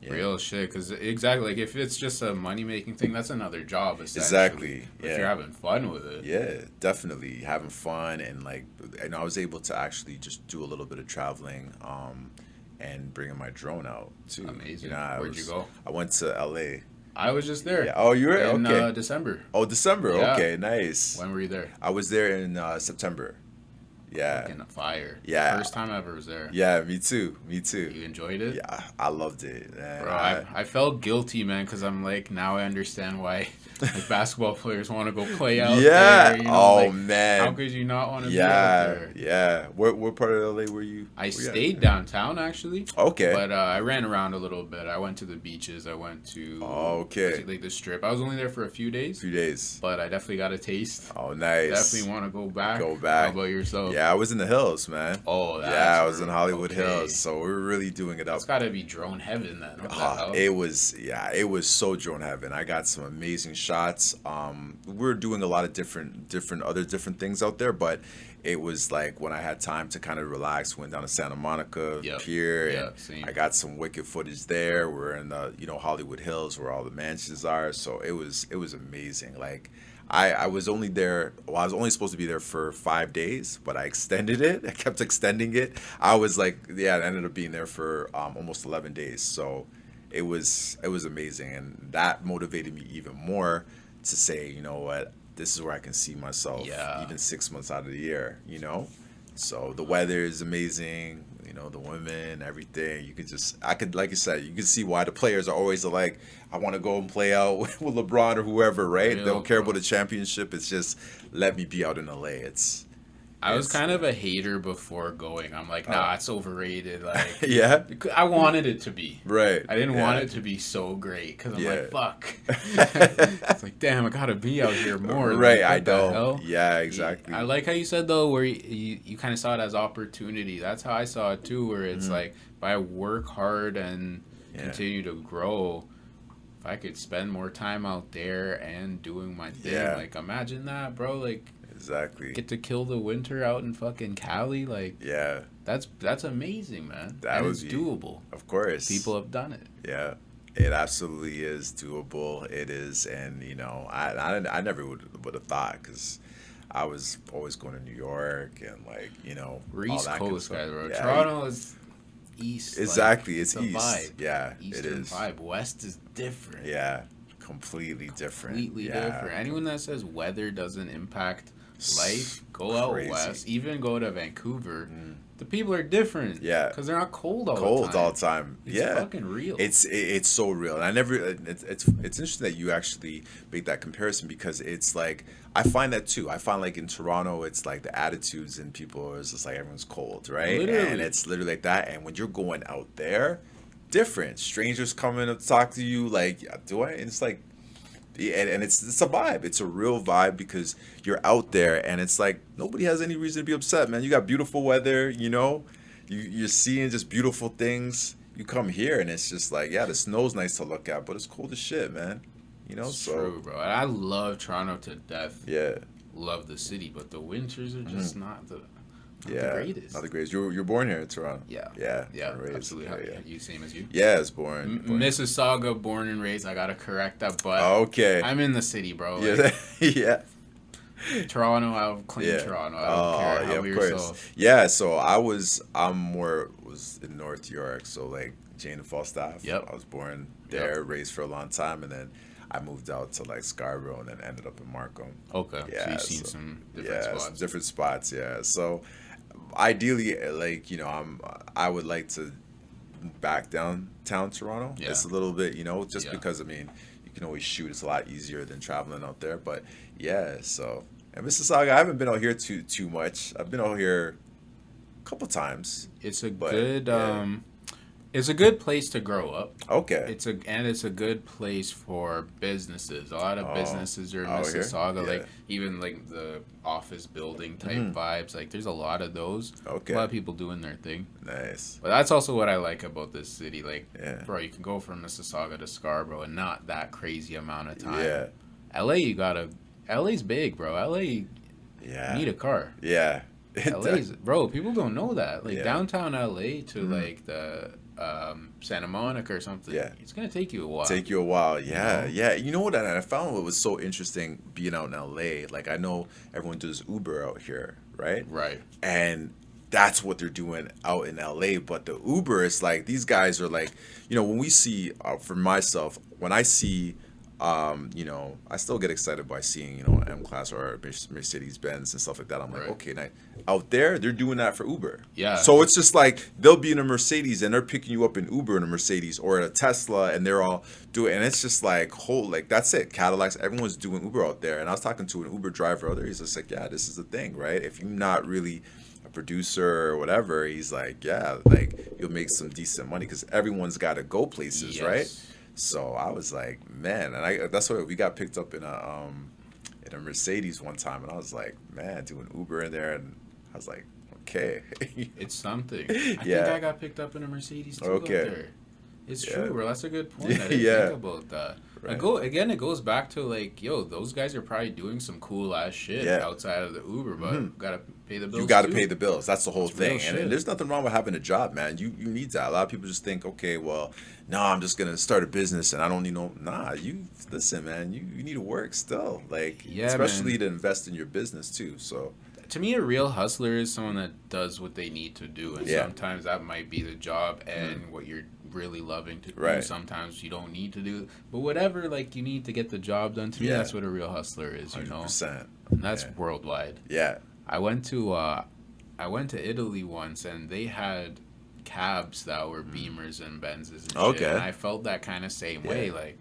yeah. Real shit, because exactly, like, if it's just a money-making thing, that's another job, essentially. Exactly, But yeah. if you're having fun with it. Yeah, definitely having fun, and like, I was able to actually just do a little bit of traveling, and bringing my drone out too. Amazing. Where'd you go? I went to LA. I was just there. Yeah. Oh, you were? In Okay. December. Oh, December. Yeah. Okay, nice. When were you there? I was there in September. Yeah. Fucking fire. Yeah. First time I ever was there. Yeah, me too. Me too. You enjoyed it? Yeah, I loved it. Man. Bro, I felt guilty, man, because I'm like, now I understand why like basketball players want to go play out Yeah. there. Oh, like, man. How could you not want to be out Yeah. there? Yeah. What part of LA were you? I stayed downtown, actually. Okay. But I ran around a little bit. I went to the beaches. I went to Okay. like the Strip. I was only there for a few days, Few days. but I definitely got a taste. Oh, nice. Definitely want to go back. Go back. How about yourself? Yeah, I was in the hills, man. Oh, that's Yeah, I was in true. Hollywood Okay. Hills, so we were really doing it up. It's got to be drone heaven then. What the hell? It was so drone heaven. I got some amazing shots. We were doing a lot of different things out there, but it was like when I had time to kind of relax, went down to Santa Monica Yep. Pier, Yeah, and same. I got some wicked footage there. We're in the Hollywood Hills where all the mansions are, so it was amazing. Like, I was only there. Well, I was only supposed to be there for 5 days, but I extended it. I kept extending it. I was like, yeah, I ended up being there for almost 11 days. So it was amazing, and that motivated me even more to say, you know what, this is where I can see myself, Yeah. even 6 months out of the year. So the weather is amazing. The women, everything. Like you said, you can see why the players are always like, I want to go and play out with LeBron or whoever, right? They don't care about the championship. It's just, let me be out in LA. I was kind of a hater before going. I'm like, nah, it's overrated. Like, Yeah. I wanted it to be. Right. I didn't Yeah. want it to be so great because I'm Yeah. like, fuck. It's like, damn, I gotta be out here more. Right, Like, I what the know. hell? Yeah, exactly. I like how you said though, where you kind of saw it as opportunity. That's how I saw it too. Where it's like, if I work hard and continue to grow, if I could spend more time out there and doing my thing, Yeah. like, imagine that, bro. Like, Exactly. get to kill the winter out in fucking Cali. Like, Yeah, that's amazing, man. That and would it's be- doable. of course. People have done it. Yeah, it absolutely is doable. It is, and I never would have thought, because I was always going to New York and We're all East that kind of Coast stuff. guys, bro. Yeah, Toronto is east. exactly. Like, It's the east. vibe. Yeah, Eastern it is. vibe. West is different. Yeah, completely different. Completely Yeah. different. Anyone that says weather doesn't impact life, go out Crazy. west. Even go to Vancouver. The people are different. Yeah. Because they're not cold all the Cold time. all the time. It's Yeah, fucking real. It's so real, and I never. It's interesting that you actually make that comparison, because it's like, I find that too. I find like in Toronto, it's like the attitudes in people is just like everyone's cold, right? Literally. And it's literally like that. And when you're going out there, different. Strangers coming to talk to you, like, do I? And it's like, and it's a vibe. It's a real vibe, because you're out there, and it's like nobody has any reason to be upset, man. You got beautiful weather, you're seeing just beautiful things. You come here, and it's just like, yeah, the snow's nice to look at, but it's cold as shit, man. It's So true, bro. And I love Toronto to death. yeah, Love the city, but the winters are just not the yeah, greatest. not the greatest. You're born here in Toronto. Yeah. Yeah, Yeah, born and raised. absolutely. Yeah, You same as you. yeah, it's born. Mississauga, born and raised. I gotta correct that, but Okay. I'm in the city, bro. Yeah, Like, yeah. Toronto, I'll claim Yeah. Toronto. I don't Oh, care. How yeah, about of course. yourself? Yeah, so I'm more was in North York, so like Jane and Falstaff. Yep. I was born Yep. there, raised for a long time, and then I moved out to like Scarborough and then ended up in Markham. Okay, so Yeah, you've seen so some different yeah, some spots. different spots, yeah. So ideally like, I would like to back downtown Toronto. Yeah. It's a little bit, just Yeah. because I mean, you can always shoot. It's a lot easier than traveling out there. But yeah, so and Mississauga, I haven't been out here too much. I've been out here a couple times, It's a but good yeah. it's a good place to grow up. Okay. It's a good place for businesses. A lot of Oh, businesses are in out here? Mississauga, Yeah. like even like the office building type Hmm. vibes. Like there's a lot of those. A lot Okay. of people doing their thing. Nice. But that's also what I like about this city. Like, Yeah. bro, you can go from Mississauga to Scarborough in not that crazy amount of time. Yeah. LA, LA's big, bro. LA, you Yeah. need a car. Yeah. LA's, bro, people don't know that. Like, Yeah. downtown LA to, Mhm. like, the Santa Monica or something, Yeah. it's going to take you a while. Take you a while. You Yeah, know? yeah. You know what? I found what was so interesting being out in LA. Like, I know everyone does Uber out here, right? Right. And that's what they're doing out in LA. But the Uber is like, these guys are like, when we see, for myself, when I see, I still get excited by seeing, M Class or Mercedes Benz and stuff like that. I'm like, Right. okay, now, out there, they're doing that for Uber. Yeah. So it's just like they'll be in a Mercedes and they're picking you up in Uber in a Mercedes or a Tesla and they're all doing, and it's just like, that's it. Cadillacs, everyone's doing Uber out there. And I was talking to an Uber driver out there. He's just like, yeah, this is the thing, right? If you're not really a producer or whatever, he's like, yeah, like you'll make some decent money because everyone's got to go places, right? Yes. So I was like, man, and that's why we got picked up in a Mercedes one time, and I was like, man, doing Uber in there, and I was like, okay, It's something. I think Yeah. I got picked up in a Mercedes too Okay. out there. It's Yeah. true, bro. That's a good point. I didn't Yeah. think about that. Right. It goes back to like, yo, those guys are probably doing some cool ass shit Yeah. outside of the Uber, but Mhm. gotta pay the bills. You got to too. pay the bills. That's the whole It's real thing. shit. And there's nothing wrong with having a job, man. You need that. A lot of people just think, okay, well, no, I'm just gonna start a business and I don't need no. Nah, you listen, man. You need to work still, like Yeah, especially man. to invest in your business too. So To me, a real hustler is someone that does what they need to do, and Yeah. sometimes that might be the job and what you're really loving to do. Right. Sometimes you don't need to do, but whatever, like you need to get the job done. To me, Yeah. that's what a real hustler is, you 100%. know, and that's Yeah. worldwide. Yeah. I went to Italy once, and they had cabs that were Beamers and Benzes and shit. Okay. And I felt that kind of same way. Yeah. Like,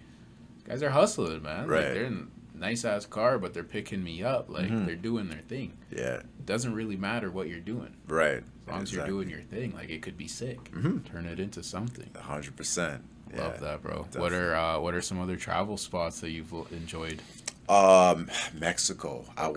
guys are hustling, man. Like, Right. they're in a nice ass car, but they're picking me up. Like, Mhm. they're doing their thing. Yeah. It doesn't really matter what you're doing. Right. As long as you're doing your thing, like, it could be sick. Mhm. Turn it into something. 100%. Love that, bro. definitely. What are some other travel spots that you've enjoyed? Mexico. Okay. I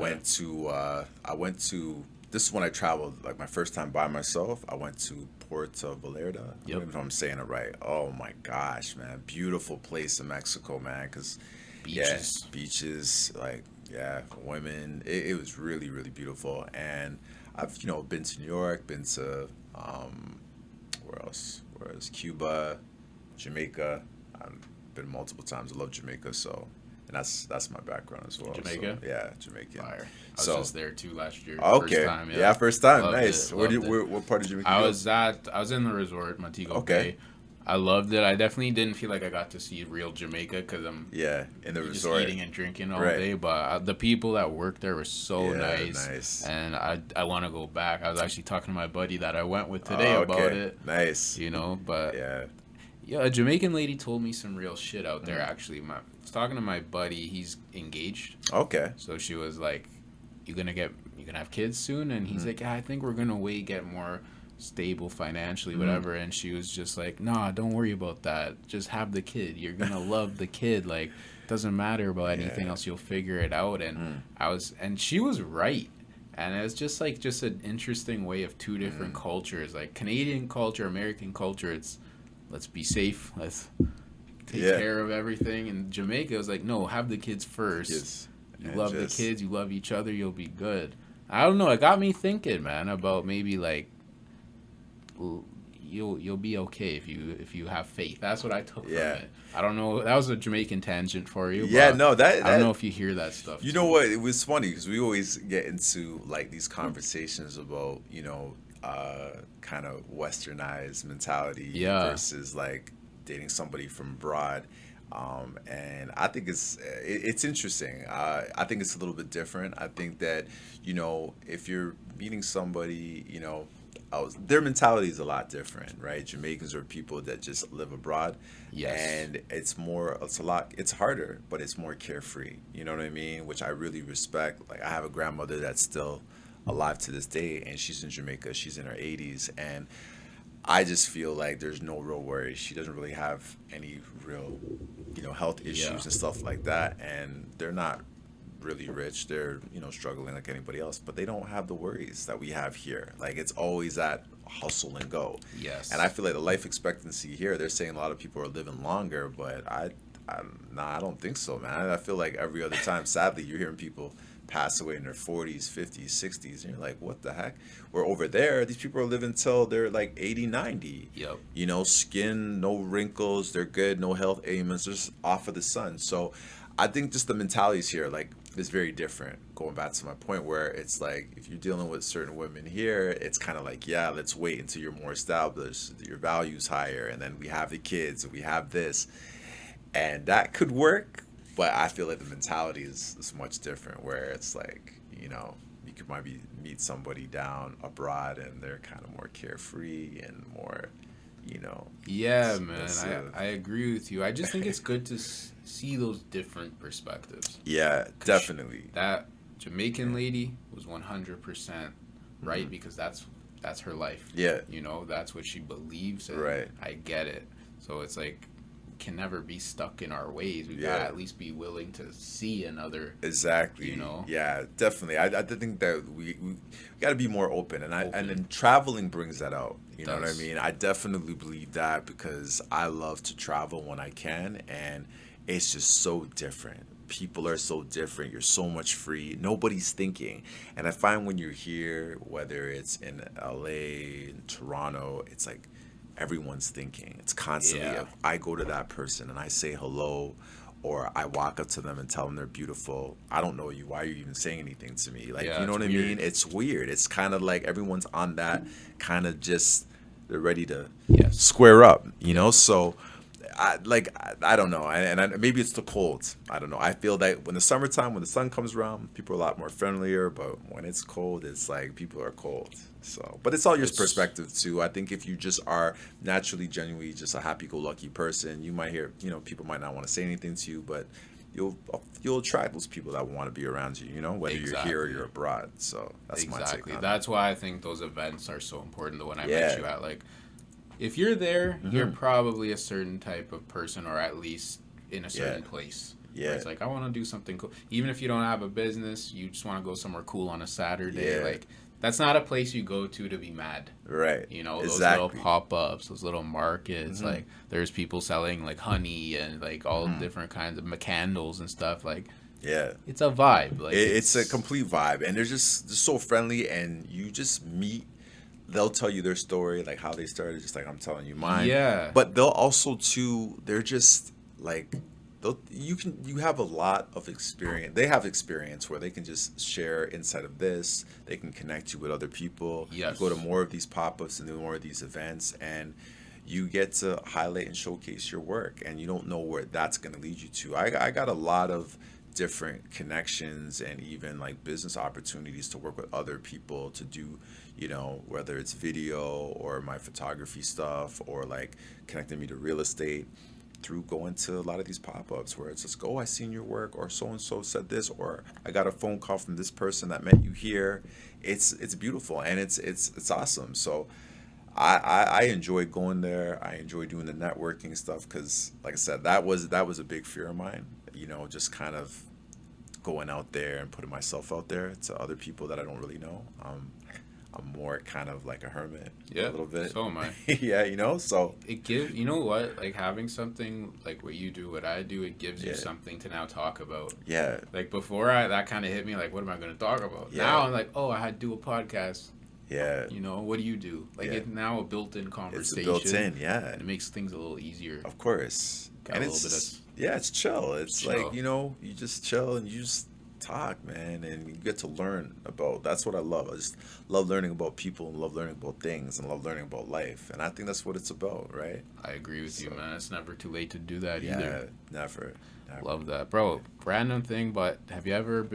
went to this is when I traveled like my first time by myself. I went to Puerto Vallarta. I Yep. don't even know if I'm saying it right. Oh my gosh, man. Beautiful place in Mexico, man. Cause Beaches. yeah, beaches, like yeah, women. It was really, really beautiful. And I've, been to New York, been to where else? Where else? Cuba, Jamaica. I've been multiple times. I love Jamaica, so and that's my background as well. Jamaica? So, yeah, Jamaican. Fire. I was So just there too last year. okay, First time, yeah, first time, Loved nice. it, Where loved it. what part of Jamaica? I you go? was in the resort, Montego Okay. Bay. I loved it. I definitely didn't feel like I got to see real Jamaica because I'm Yeah, in the just resort. eating and drinking all Right. day. But the people that worked there were so Yeah, nice, nice. and I want to go back. I was actually talking to my buddy that I went with today Oh, about okay. it. Nice. You know, but Yeah. yeah, a Jamaican lady told me some real shit out there. Mm. Actually, I was talking to my buddy. He's engaged, Okay. so she was like, you gonna have kids soon?" And he's like, "Yeah, I think we're gonna get more stable financially, whatever." And she was just like, "Nah, don't worry about that. Just have the kid. You're gonna love the kid. Like, doesn't matter about anything Yeah. else. You'll figure it out." And and she was right. And it's just an interesting way of two different cultures, like Canadian culture, American culture. It's let's be safe, let's take Yeah. care of everything. And Jamaica was like, no, have the kids first. Yes. You And love just- the kids, you love each other, you'll be good. I don't know. It got me thinking, man, about maybe like you'll be okay if you have faith. That's what I took from Yeah. it. I don't know. That was a Jamaican tangent for you. Yeah, But no, I don't know if you hear that stuff. you too. know what? It was funny because we always get into like these conversations about, kind of westernized mentality Yeah. versus like dating somebody from abroad. And I think it's interesting. I think it's a little bit different. I think that, if you're meeting somebody, their mentality is a lot different, right? Jamaicans are people that just live abroad, Yes. and it's harder, but it's more carefree. You know what I mean? Which I really respect. Like I have a grandmother that's still alive to this day, and she's in Jamaica. She's in her 80s, and I just feel like there's no real worries. She doesn't really have any real, health issues Yeah. and stuff like that, and they're not really rich. They're, struggling like anybody else, but they don't have the worries that we have here. Like it's always that hustle and go. Yes. And I feel like the life expectancy here, they're saying a lot of people are living longer, but I don't think so, man. I feel like every other time, sadly, you're hearing people pass away in their 40s, 50s, 60s, and you're like, what the heck? Where over there, these people are living till they're like 80, 90. Yep. Skin, no wrinkles, they're good, no health ailments, just off of the sun. So I think just the mentalities here, like, is very different. Going back to my point where it's like, if you're dealing with certain women here, it's kind of like, yeah, let's wait until you're more established, your value's higher, and then we have the kids, and we have this. And that could work, but I feel like the mentality is much different, where it's like, you could maybe meet somebody down abroad and they're kind of more carefree and more, Yeah, man. expressive. I agree with you. I just think it's good to see those different perspectives. Yeah, definitely. That Jamaican lady was 100% right because that's her life. Yeah. That's what she believes in. Right. I get it. So it's like, can never be stuck in our ways. We Yeah. gotta at least be willing to see another. Exactly. Yeah, definitely. I think that we got to be more open, and then traveling brings that out. You know what I Does. mean? I definitely believe that because I love to travel when I can, and it's just so different. People are so different. You're so much free. Nobody's thinking, and I find when you're here, whether it's in LA, in Toronto, it's like everyone's thinking. It's constantly, Yeah. if I go to that person and I say hello, or I walk up to them and tell them they're beautiful, I don't know you. Why are you even saying anything to me? Like, Yeah, you know it's what I weird. mean? It's weird. It's kind of like everyone's on that kind of just, they're ready to Yes. square up, So I don't know. Maybe it's the cold. I don't know. I feel that when the summertime, when the sun comes around, people are a lot more friendlier. But when it's cold, it's like people are cold. So, but it's all your It's- perspective too. I think if you just are naturally, genuinely just a happy-go-lucky person, you might hear, people might not want to say anything to you, but you'll attract those people that want to be around you. Whether you're here or Exactly. you're abroad. So that's my take Exactly. on it. That's why I think those events are so important. The one I Yeah. met you at, like, if you're there, you're probably a certain type of person, or at least in a certain place. Yeah. Where it's like, I want to do something cool. Even if you don't have a business, you just want to go somewhere cool on a Saturday. Yeah. Like, that's not a place you go to be mad. Right. Those little pop-ups, those little markets. Like, there's people selling, like, honey and, like, all different kinds of candles and stuff. Like, Yeah. it's a vibe. Like, It's a complete vibe, and they're just so friendly, and you just meet. They'll tell you their story, like how they started, just like I'm telling you mine. Yeah. But they'll also too. They're just like, you have a lot of experience. They have experience where they can just share inside of this. They can connect you with other people. Yes. You go to more of these pop-ups and do more of these events, and you get to highlight and showcase your work, and you don't know where that's going to lead you to. I got a lot of different connections and even like business opportunities to work with other people to do, whether it's video or my photography stuff, or like connecting me to real estate through going to a lot of these pop-ups where it's just, oh, I seen your work, or so-and-so said this, or I got a phone call from this person that met you here. It's beautiful, and it's awesome. So I enjoy going there. I enjoy doing the networking stuff because, like I said, that was a big fear of mine. Just kind of going out there and putting myself out there to other people that I don't really know. I'm more kind of like a hermit, a little bit. So am I. Yeah, so It gives, you know what, like having something like what you do, what I do, it gives you something to now talk about. yeah, Like before, that kind of hit me, like, what am I going to talk about? Yeah. Now I'm like, oh, I had to do a podcast. Yeah. You know, what do you do? Like, Yeah. it's now a built-in It's conversation. a built-in, yeah. And it makes things a little easier. Of course. Got And a little bit it's of yeah, it's chill. It's chill. like, you know, you just chill and you just talk, man, and you get to learn about. That's what I love. I just love learning about people and love learning about things and love learning about life. And I think that's what it's about, right? I agree with you, So, man. It's never too late to do that yeah, either. never. Never. Love that, bro. Random thing, but have you ever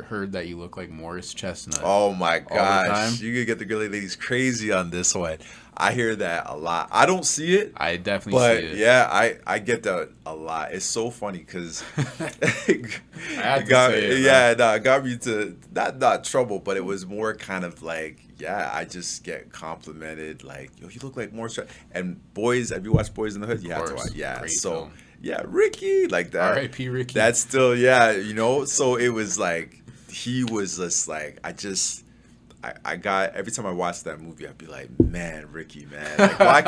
heard that you look like Morris Chestnut? Oh my all the time? gosh, you could get the girly ladies crazy on this one. I hear that a lot. I don't see it, I definitely but see it. yeah, I get that a lot. It's so funny because I had to got say it, yeah, no, it got me to not trouble, but it was more kind of like yeah, I just get complimented like yo, you look like more. And boys, have you watched Boys in the Hood? You have to course. watch. Yeah, Great so film. yeah, Ricky like that. R.I.P. Ricky. That's still yeah, you know. So it was like he was just like I got every time I watched that movie, I'd be like, man, Ricky, man, like, why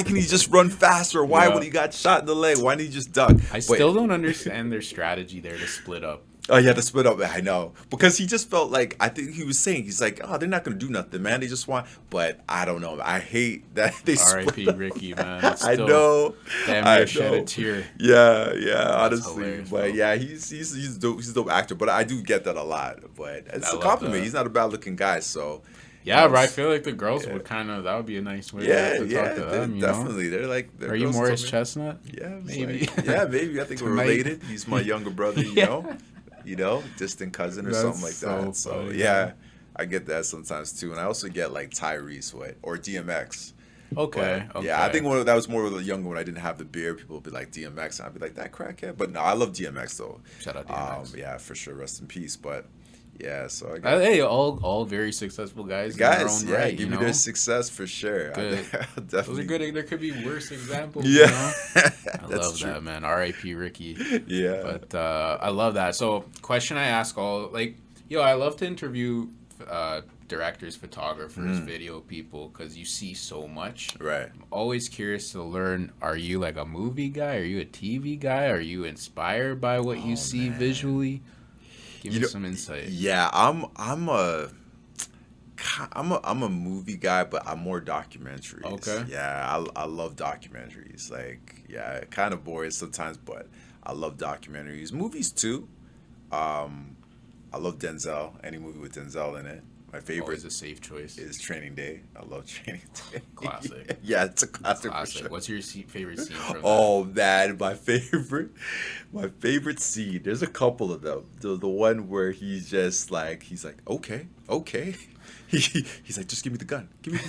couldn't he just run faster? Why Yeah. would he got shot in the leg? Why didn't he just duck? I still don't understand their strategy there to split up. Oh, yeah, to split up. I know because he just felt like I think he was saying he's like, oh, they're not gonna do nothing, man. They just want, but I don't know. I hate that they split R.I.P. up. Ricky, man. It's I still know. Damn I near shed a know. tear. Yeah, yeah, honestly, hilarious, but bro. yeah, he's dope. He's a dope actor, but I do get that a lot. But it's I a love compliment. that. He's not a bad looking guy, so Yeah, you know, but I feel like the girls yeah. would kind of, that would be a nice way yeah, to yeah, talk to them, you know? definitely. They're like, they're Are you girls Morris told me- Chestnut? Yeah, it's Maybe. like- yeah, maybe. I think we're Tonight. related. He's my younger brother, Yeah. you know, distant cousin or That's something like so that. So funny, yeah, man. I get that sometimes too, and I also get like Tyrese or DMX. Okay, But, okay. yeah, I think that was more of the younger when I didn't have the beard. People would be like DMX, and I'd be like that crackhead. But no, I love DMX though. Shout out DMX. Yeah, for sure. Rest in peace. But yeah, so I guess Hey, all very successful guys in their guys, own yeah, right, give you me know? their success for sure. Good. Definitely. Those are good. There could be worse examples, Yeah, you know? I that's love true. that, man. R.I.P. Ricky. Yeah. But I love that. So, question I ask all, like, yo, I love to interview directors, photographers, video people, because you see so much. Right. I'm always curious to learn, are you like a movie guy? Are you a TV guy? Are you inspired by what you see man. visually? Give You me know- some insight. Yeah, I'm a movie guy, but I'm more documentaries. Okay. Yeah, I love documentaries. Like, yeah, kind of boring sometimes, but I love documentaries. Movies too. I love Denzel. Any movie with Denzel in it. My favorite Always a safe choice. is Training Day. I love Training Day. Classic. Yeah, it's a classic, Classic. for sure. What's your favorite scene from that? Oh man, my favorite scene. There's a couple of them. The one where he's like, okay. He's like, just give me the gun. Give me,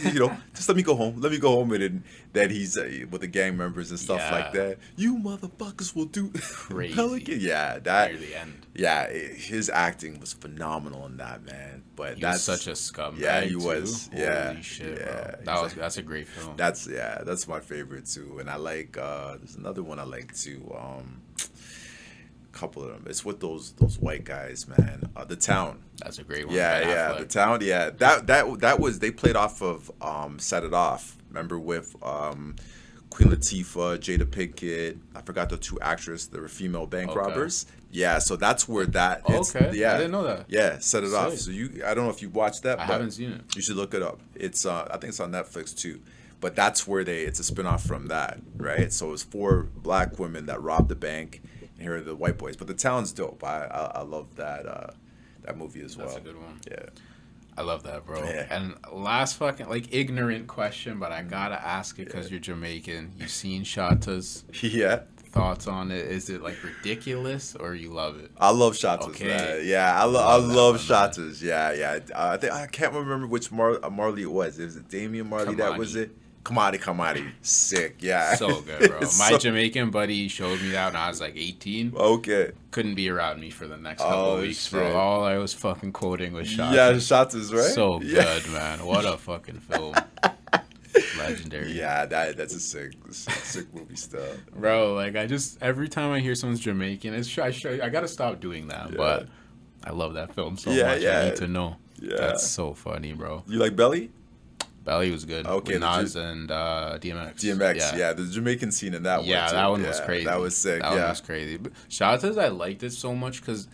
just let me go home. Let me go home. And then he's with the gang members and stuff like Yeah. that. You motherfuckers will do Crazy. Pelican. Yeah, that. Near the end. Yeah, his acting was phenomenal in that, man. But He that's was such a scumbag. Yeah, he too. was. Holy Yeah, shit, yeah. bro. That's a great film. That's my favorite too. And I like there's another one I like too. Couple of them. It's with those white guys, man. The Town. That's a great one. Yeah, Ben yeah. Affleck. The Town. Yeah, that was they played off of Set It Off. Remember with Queen Latifah, Jada Pinkett. I forgot the two actresses. They were female bank Okay. robbers. Yeah, so that's where that. Okay. Yeah, I didn't know that. Yeah, Set It Off. Sick. So I don't know if you watched that. I but haven't seen it. You should look it up. It's I think it's on Netflix too. But that's where it's a spinoff from that, right? So it's 4 black women that robbed the bank, and here are the white boys. But The Town's dope. I love that movie as well. That's a good one. Yeah. I love that, bro. Yeah. And last fucking, like, ignorant question, but I gotta ask it because you're Jamaican. You seen Shottas? Yeah. Thoughts on it? Is it, like, ridiculous or you love it? I love Shottas, Okay. man. Yeah, I Love that love one, Shottas. Yeah, yeah. I think I can't remember which Marley it was. Was it Damian Marley that was Kamani. it? Kamadi. Sick. Yeah. So good, bro. It's My so- Jamaican buddy showed me that when I was, like, 18. Okay. Couldn't be around me for the next couple Oh, of weeks, shit. bro. All I was fucking quoting was Shottas. Yeah, Shottas, right? So Yeah. good, man. What a fucking film. Legendary. Yeah, that's a sick movie stuff. Bro, like, every time I hear someone's Jamaican, I gotta stop doing that, Yeah. but I love that film so Yeah, much. yeah. I need to know. Yeah. That's so funny, bro. You like Belly? Belly was good. Okay, With the Nas and DMX. DMX, yeah. The Jamaican scene in that one. Yeah, too. that one Yeah, was crazy. That was sick, That one yeah. was crazy. But Shottas, I liked it so much because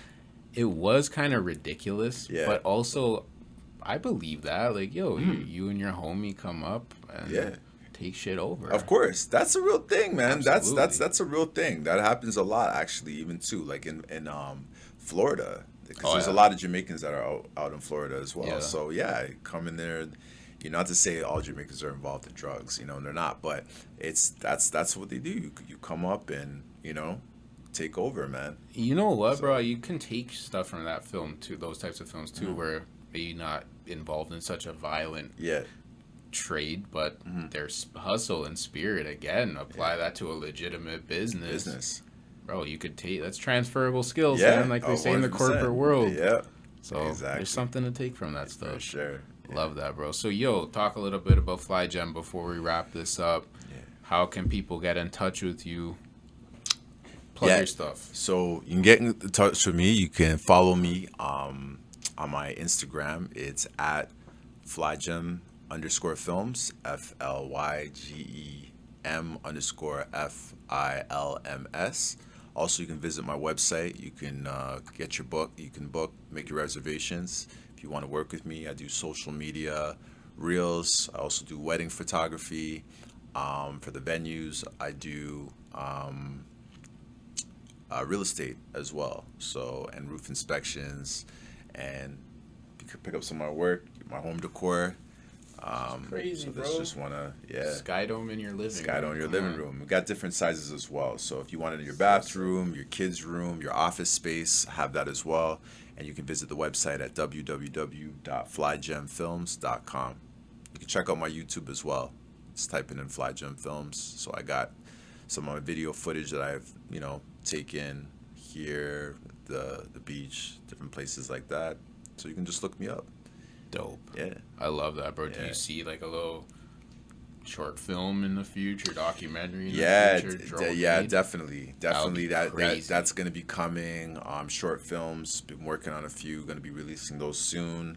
it was kind of ridiculous, Yeah. but also I believe that. Like, yo, you and your homie come up and Yeah. take shit over. Of course, that's a real thing, man. Absolutely. That's a real thing. That happens a lot, actually, even too, like in Florida, because Oh, there's a yeah. lot of Jamaicans that are out in Florida as well. Yeah. So yeah, come in there. You know, not to say all Jamaicans are involved in drugs, you know, and they're not, but that's what they do. You come up and take over, man. You know what, bro? So You can take stuff from that film too, those types of films too, where maybe not involved in such a violent yeah, trade, but there's hustle and spirit again. Apply that to a legitimate business. bro. You could take that's transferable skills, Yeah, man. Like they say in the 100%. corporate world. Yeah, So exactly. there's something to take from that For stuff. sure. Love that, bro. So yo, talk a little bit about Flygem before we wrap this up. Yeah. How can people get in touch with you? Plug your stuff. So you can get in touch with me. You can follow me on my Instagram. It's at Flygem_films, FLYGEM_FILMS. Also, you can visit my website. You can get your book. You can make your reservations. If you want to work with me, I do social media, reels. I also do wedding photography. For the venues, I do real estate as well. So, and roof inspections, and you could pick up some of my work, my home decor. Crazy, so this bro. just wanna Sky dome in your living Sky room. on your Come living on. room. We got different sizes as well. So if you want it in your bathroom, your kids' room, your office space, have that as well. And you can visit the website at www.flygemfilms.com. You can check out my YouTube as well. Just typing in Flygem Films. So I got some of my video footage that I've, taken here, the beach, different places like that. So you can just look me up. Dope. Yeah. I love that, bro. Do Yeah. you see like a little short film in the future, documentary in Yeah, the future? Drone made? definitely, be That crazy. that's gonna be coming. Short films. Been working on a few. Gonna be releasing those soon.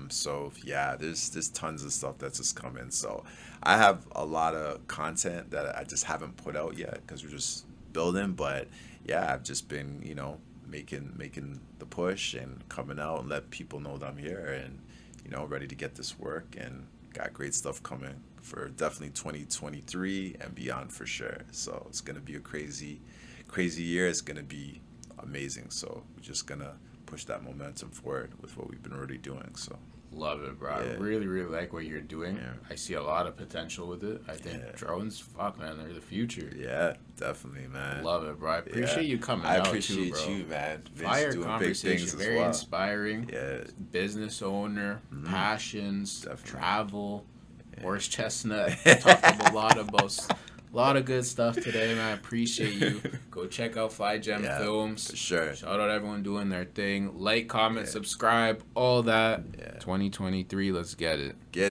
So yeah, there's tons of stuff that's just coming. So I have a lot of content that I just haven't put out yet because we're just building. But yeah, I've just been making the push and coming out and let people know that I'm here and ready to get this work and got great stuff coming for definitely 2023 and beyond for sure. So it's gonna be a crazy year. It's gonna be amazing. So we're just gonna push that momentum forward with what we've been already doing. So Love it, bro. I Yeah. really, really like what you're doing. Yeah. I see a lot of potential with it. I think Yeah. drones, fuck, man, they're the future. yeah, definitely, man. Love it, bro. I Yeah. appreciate you coming I out appreciate too, bro. you, man. Vince Fire doing big conversation, things as very well. inspiring. Yeah, Business owner, passions, Definitely. travel, horse chestnut. Talked a lot about a lot of good stuff today, man. I appreciate you. Go check out Flygem Yeah, Films. for sure. Shout out everyone doing their thing. Like, comment, Yeah. subscribe, all that. Yeah. 2023, let's get it. Get